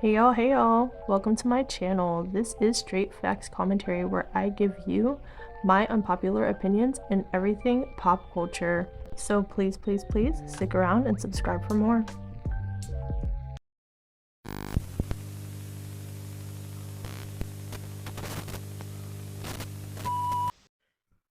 Hey y'all, welcome to my channel. This is straight facts commentary where I give you my unpopular opinions and everything pop culture. So please stick around and subscribe for more.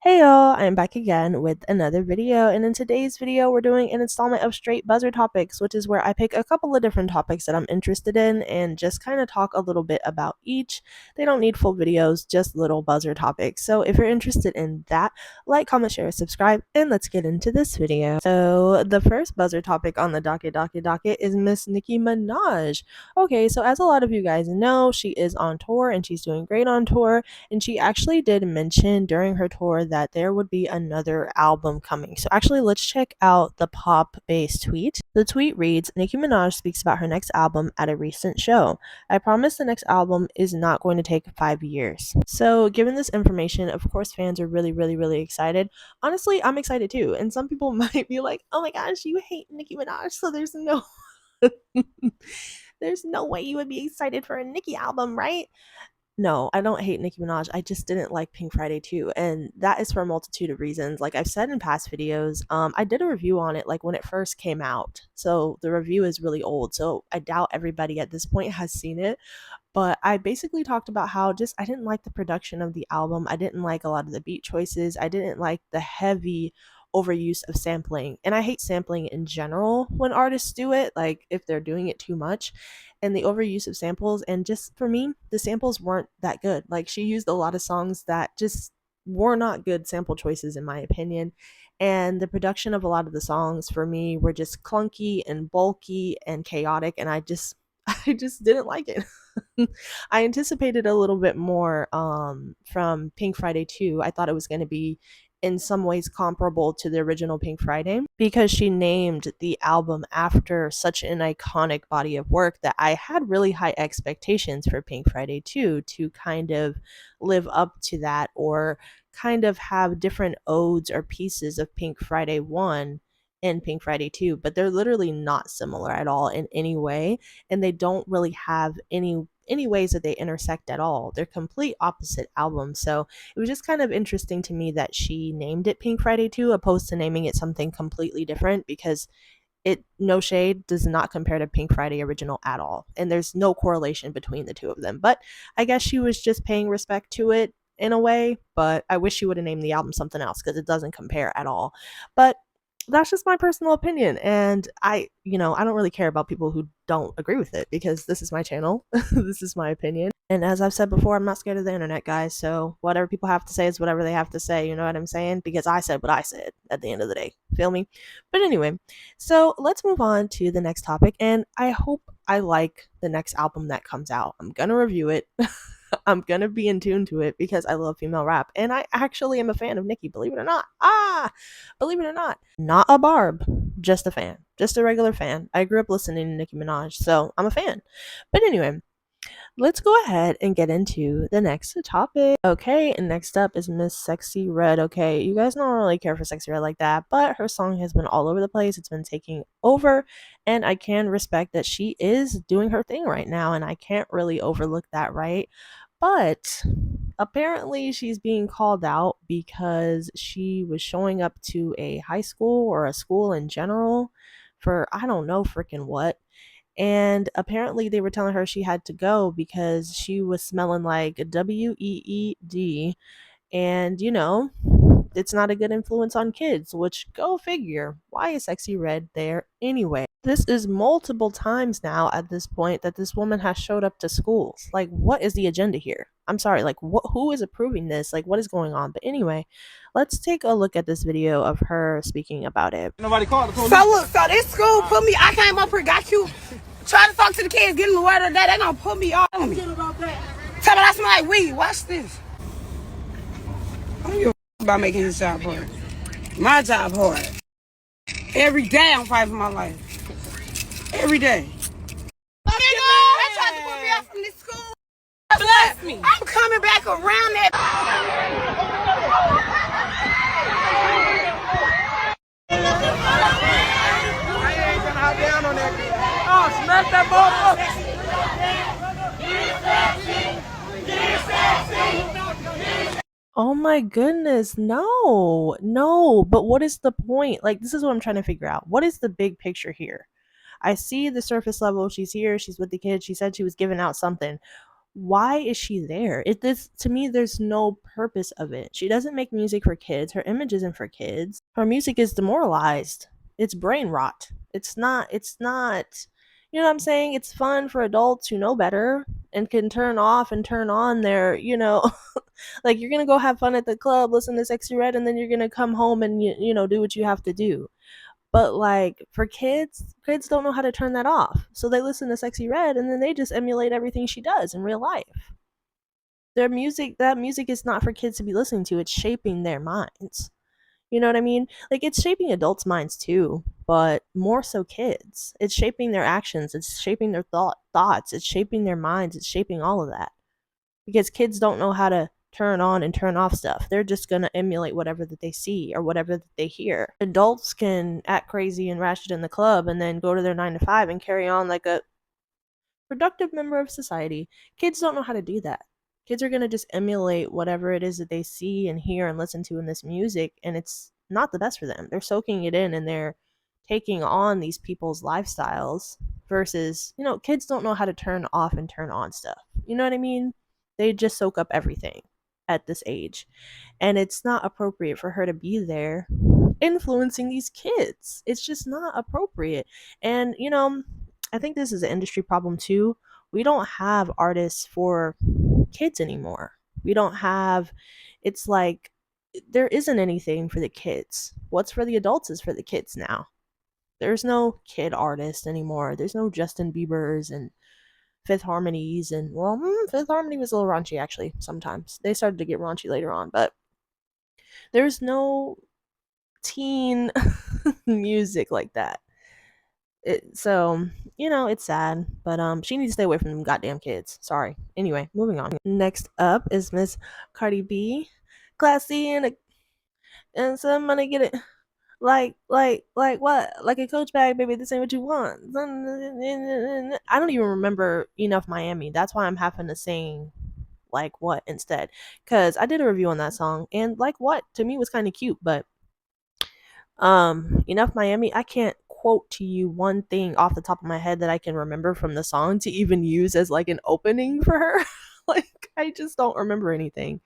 Hey y'all, I'm back again with another video, and in today's video we're doing an installment of straight buzzer topics, which is where I pick a couple of different topics that I'm interested in and just kind of talk a little bit about each. They don't need full videos, just little buzzer topics. So if you're interested in that, like, comment, share, subscribe, and let's get into this video. So the first buzzer topic on the docket is Miss Nicki Minaj. Okay, so as a lot of you guys know, she is on tour and she's doing great on tour, and she actually did mention during her tour that there would be another album coming. So actually, let's check out the pop-based tweet. The tweet reads, Nicki Minaj speaks about her next album at a recent show. I promise the next album is not going to take 5 years. So given this information, of course, fans are really excited. Honestly, I'm excited too. And some people might be like, oh my gosh, you hate Nicki Minaj, so there's no there's no way you would be excited for a Nicki album, right? No, I don't hate Nicki Minaj. I just didn't like Pink Friday 2, and that is for a multitude of reasons. Like I've said in past videos, I did a review on it like when it first came out. So the review is really old. So I doubt everybody at this point has seen it. But I basically talked about how just I didn't like the production of the album. I didn't like a lot of the beat choices. I didn't like the heavy overuse of sampling. And I hate sampling in general when artists do it, like if they're doing it too much, and the overuse of samples. And just for me, the samples weren't that good. Like she used a lot of songs that just were not good sample choices in my opinion. And the production of a lot of the songs for me were just clunky and bulky and chaotic, and I just didn't like it. I anticipated a little bit more from Pink Friday 2. I thought it was going to be in some ways comparable to the original Pink Friday because she named the album after such an iconic body of work that I had really high expectations for Pink Friday 2 to kind of live up to that, or kind of have different odes or pieces of Pink Friday 1 and Pink Friday 2, but they're literally not similar at all in any way, and they don't really have any ways that they intersect at all. They're complete opposite albums. So it was just kind of interesting to me that she named it Pink Friday 2 opposed to naming it something completely different, because it, no shade, does not compare to Pink Friday original at all, and there's no correlation between the two of them. But I guess she was just paying respect to it in a way, but I wish she would have named the album something else because it doesn't compare at all. But that's just my personal opinion, and I don't really care about people who don't agree with it, because this is my channel. This is my opinion, and as I've said before, I'm not scared of the internet, guys. So whatever people have to say is whatever they have to say, you know what I'm saying? Because I said what I said at the end of the day, feel me? But anyway, so let's move on to the next topic, and I hope I like the next album that comes out. I'm gonna review it. I'm gonna be in tune to it because I love female rap, and I actually am a fan of Nicki, believe it or not. Believe it or not a barb, just a fan, just a regular fan. I grew up listening to Nicki Minaj, so I'm a fan. But anyway, let's go ahead and get into the next topic. Okay, and next up is Miss Sexy Red. Okay, you guys don't really care for Sexy Red like that, but her song has been all over the place. It's been taking over, and I can respect that she is doing her thing right now, and I can't really overlook that, right? But apparently she's being called out because she was showing up to a high school or a school in general for I don't know freaking what. And apparently they were telling her she had to go because she was smelling like WEED, and it's not a good influence on kids, which, go figure, why is Sexy Red there anyway? This is multiple times now at this point that this woman has showed up to schools. Like, what is the agenda here? I'm sorry, like, who is approving this? Like, what is going on? But anyway, let's take a look at this video of her speaking about it. Nobody called the police. So look, so this school put me, I came up here, got you, trying to talk to the kids, getting the word of that, they gonna put me on me. Tell me I smell like weed, watch this. I don't give a about making his job hard. My job hard. Every day I'm fighting for my life. Every day. They tried to put me out from this school. Bless me. I'm coming back around that. I ain't gonna hop down on that. Oh, smack that ball up. Oh my goodness, no, no. But what is the point? Like, this is what I'm trying to figure out. What is the big picture here? I see the surface level. She's here. She's with the kids. She said she was giving out something. Why is she there? It this to me, there's no purpose of it. She doesn't make music for kids. Her image isn't for kids. Her music is demoralized. It's brain rot. It's not you know what I'm saying? It's fun for adults who know better and can turn off and turn on their, like you're gonna go have fun at the club, listen to Sexy Red, and then you're gonna come home and do what you have to do. But like for kids don't know how to turn that off. So they listen to Sexy Red and then they just emulate everything she does in real life. That music is not for kids to be listening to. It's shaping their minds. You know what I mean? Like it's shaping adults' minds too, but more so kids. It's shaping their actions, it's shaping their thoughts, it's shaping their minds, it's shaping all of that. Because kids don't know how to turn on and turn off stuff. They're just going to emulate whatever that they see or whatever that they hear. Adults can act crazy and ratchet in the club and then go to their 9 to 5 and carry on like a productive member of society. Kids don't know how to do that. Kids are going to just emulate whatever it is that they see and hear and listen to in this music, and it's not the best for them. They're soaking it in and they're taking on these people's lifestyles versus, kids don't know how to turn off and turn on stuff. You know what I mean? They just soak up everything at this age. And it's not appropriate for her to be there influencing these kids. It's just not appropriate. And, I think this is an industry problem too. We don't have artists for kids anymore. We don't have, it's like, there isn't anything for the kids. What's for the adults is for the kids now. There's no kid artist anymore. There's no Justin Bieber's and Fifth Harmonies and Fifth Harmony was a little raunchy actually. Sometimes they started to get raunchy later on, but there's no teen music like that. So it's sad, but she needs to stay away from them goddamn kids. Sorry. Anyway, moving on. Next up is Miss Cardi B, classy and some money get it. Like what? Like a Coach bag, baby. This ain't what you want. I don't even remember Enough Miami. That's why I'm having to sing like what instead. Cause I did a review on that song, and like what to me was kind of cute, but Enough Miami, I can't quote to you one thing off the top of my head that I can remember from the song to even use as like an opening for her. Like I just don't remember anything.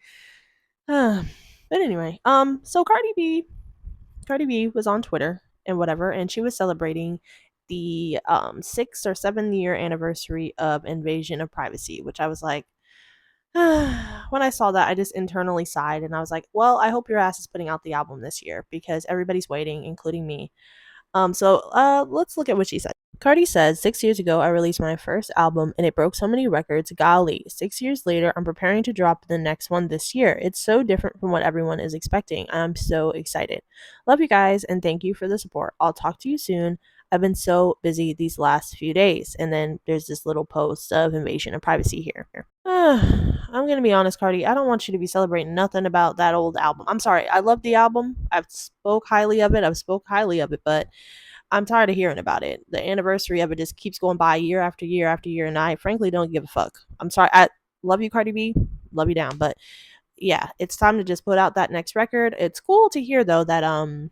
But anyway, so Cardi B was on Twitter and whatever, and she was celebrating the 6 or 7 year anniversary of Invasion of Privacy, which I was like, when I saw that, I just internally sighed and I was like, well, I hope your ass is putting out the album this year because everybody's waiting, including me. So let's look at what she said. Cardi says, 6 years ago, I released my first album and it broke so many records. Golly, 6 years later, I'm preparing to drop the next one this year. It's so different from what everyone is expecting. I'm so excited. Love you guys and thank you for the support. I'll talk to you soon. I've been so busy these last few days. And then there's this little post of Invasion of Privacy here. I'm going to be honest, Cardi. I don't want you to be celebrating nothing about that old album. I'm sorry. I love the album. I've spoke highly of it, but I'm tired of hearing about it. The anniversary of it just keeps going by year after year after year, and I frankly don't give a fuck. I'm sorry. I love you, Cardi B. Love you down, but yeah, it's time to just put out that next record. It's cool to hear though that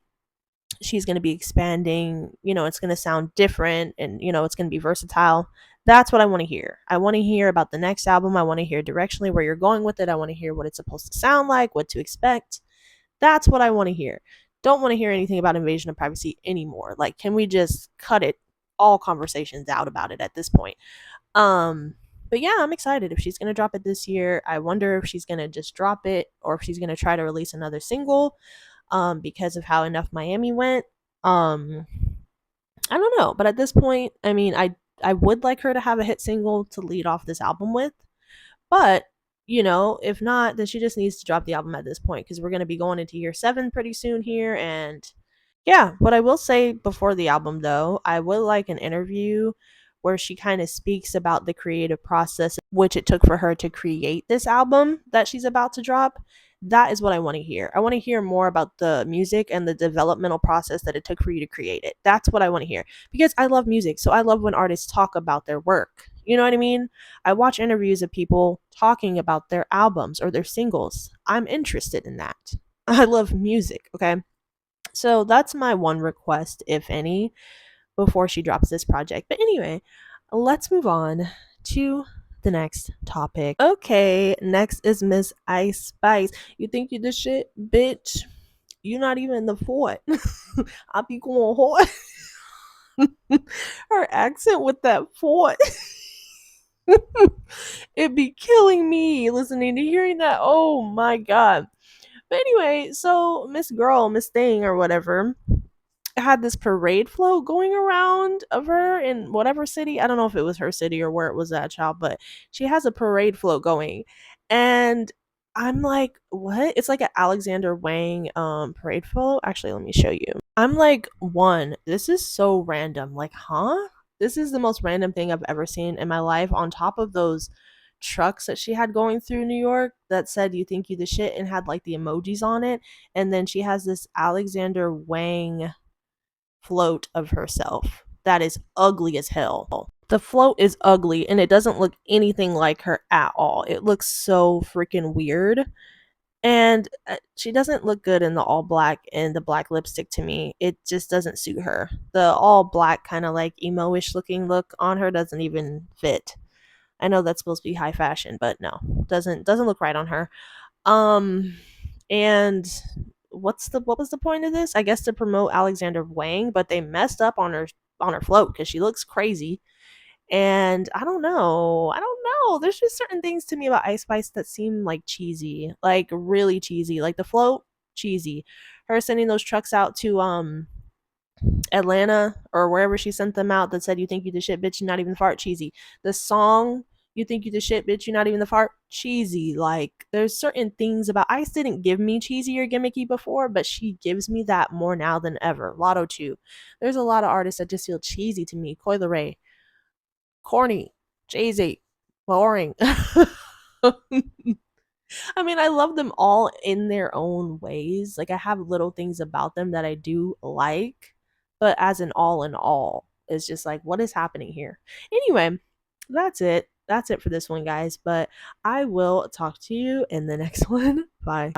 she's going to be expanding. It's going to sound different, and it's going to be versatile. That's what I want to hear. I want to hear about the next album. I want to hear directionally where you're going with it. I want to hear what it's supposed to sound like, what to expect. That's what I want to hear. Don't want to hear anything about Invasion of Privacy anymore. Like, can we just cut it, all conversations out about it at this point? But yeah, I'm excited if she's gonna drop it this year. I wonder if she's gonna just drop it or if she's gonna try to release another single, because of how Enough Miami went. I don't know, but at this point, I mean, I would like her to have a hit single to lead off this album with, but if not, then she just needs to drop the album at this point because we're going to be going into year 7 pretty soon here. And yeah, what I will say before the album though, I would like an interview where she kind of speaks about the creative process which it took for her to create this album that she's about to drop. That is what I want to hear. I want to hear more about the music and the developmental process that it took for you to create it. That's what I want to hear because I love music. So I love when artists talk about their work You know what I mean? I watch interviews of people talking about their albums or their singles. I'm interested in that. I love music, okay? So that's my one request, if any, before she drops this project. But anyway, let's move on to the next topic. Okay, next is Miss Ice Spice. You think you the shit, bitch? You not even the fort. I be going hard. Her accent with that fort. It be killing me listening to hearing that. Oh my god. But anyway, so Miss Thing or whatever had this parade float going around of her in whatever city. I don't know if it was her city or where it was at, child, but she has a parade float going. And I'm like, what? It's like an Alexander Wang parade float. Actually, let me show you. I'm like, one, this is so random. Like, huh? This is the most random thing I've ever seen in my life on top of those trucks that she had going through New York that said you think you the shit and had like the emojis on it. And then she has this Alexander Wang float of herself that is ugly as hell. The float is ugly and it doesn't look anything like her at all. It looks so freaking weird. And she doesn't look good in the all black and the black lipstick to me. It just doesn't suit her. The all black kind of like emo-ish looking look on her doesn't even fit. I know that's supposed to be high fashion, but no, doesn't look right on her. Um, and what was the point of this? I guess to promote Alexander Wang, but they messed up on her float because she looks crazy. And I don't know. I don't know. There's just certain things to me about Ice Spice that seem like cheesy, like really cheesy. Like the float, cheesy. Her sending those trucks out to Atlanta or wherever she sent them out that said you think you the shit bitch, you not even the fart, cheesy. The song you think you the shit bitch, you not even the fart, cheesy. Like there's certain things about Ice didn't give me cheesy or gimmicky before, but she gives me that more now than ever. Lotto 2. There's a lot of artists that just feel cheesy to me. Coi Leray, Corny, Jay-Z, boring. I mean, I love them all in their own ways. Like I have little things about them that I do like, but as an all in all, it's just like what is happening here. Anyway, that's it. That's it for this one, guys. But I will talk to you in the next one. Bye.